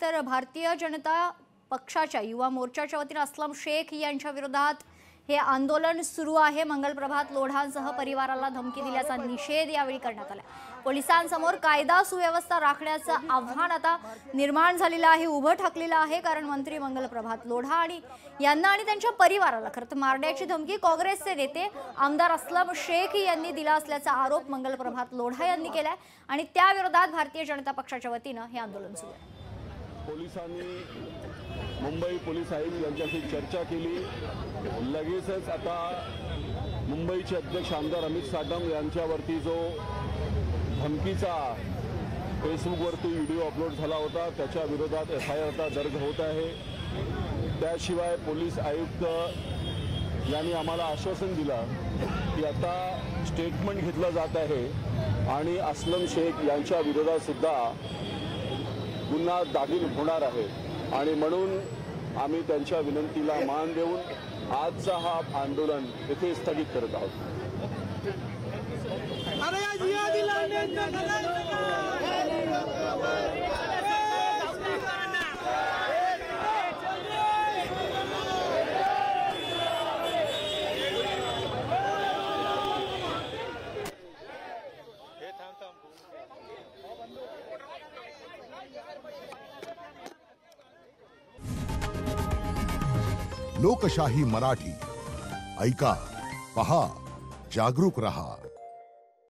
तर भारतीय जनता पक्षाच्या युवा मोर्चाच्या वतीने असलम शेख यांच्या विरोधात हे आंदोलन सुरू आहे। मंगलप्रभात लोढांसह परिवाराला धमकी दिल्याचा निषेध यावेळी करण्यात आला। पोलिसांसमोर कायदा सुव्यवस्था राखण्याचं आव्हान आता निर्माण झालेलं आहे, उभं ठाकलेलं आहे। कारण मंत्री मंगलप्रभात लोढा आणि यांना आणि त्यांच्या परिवाराला खरं मारण्याची धमकी काँग्रेसचे नेते आमदार असलम शेख यांनी दिला असल्याचा आरोप मंगलप्रभात लोढा यांनी केलाय आणि त्या विरोधात भारतीय जनता पक्षाच्या वतीने हे आंदोलन सुरू आहे। पोलिसांनी मुंबई पोलीस आयुक्त यांच्याशी चर्चा केली। लगेचच आता मुंबईचे अध्यक्ष आमदार अमित साटम यांच्यावरती जो धमकीचा फेसबुकवरती व्हिडिओ अपलोड झाला होता त्याच्या विरोधात FIR आता दर्ज होत आहे। त्याशिवाय पोलीस आयुक्त यांनी आम्हाला आश्वासन दिलं की आता स्टेटमेंट घेतलं जात आहे आणि असलम शेख यांच्या विरोधात सुद्धा गुन्हा दाखल होणार आहे आणि म्हणून आम्ही त्यांच्या विनंतीला मान देऊन आजचा हा आंदोलन इथे स्थगित करत आहोत। लोकशाही मराठी ऐका, पहा, जागरूक रहा।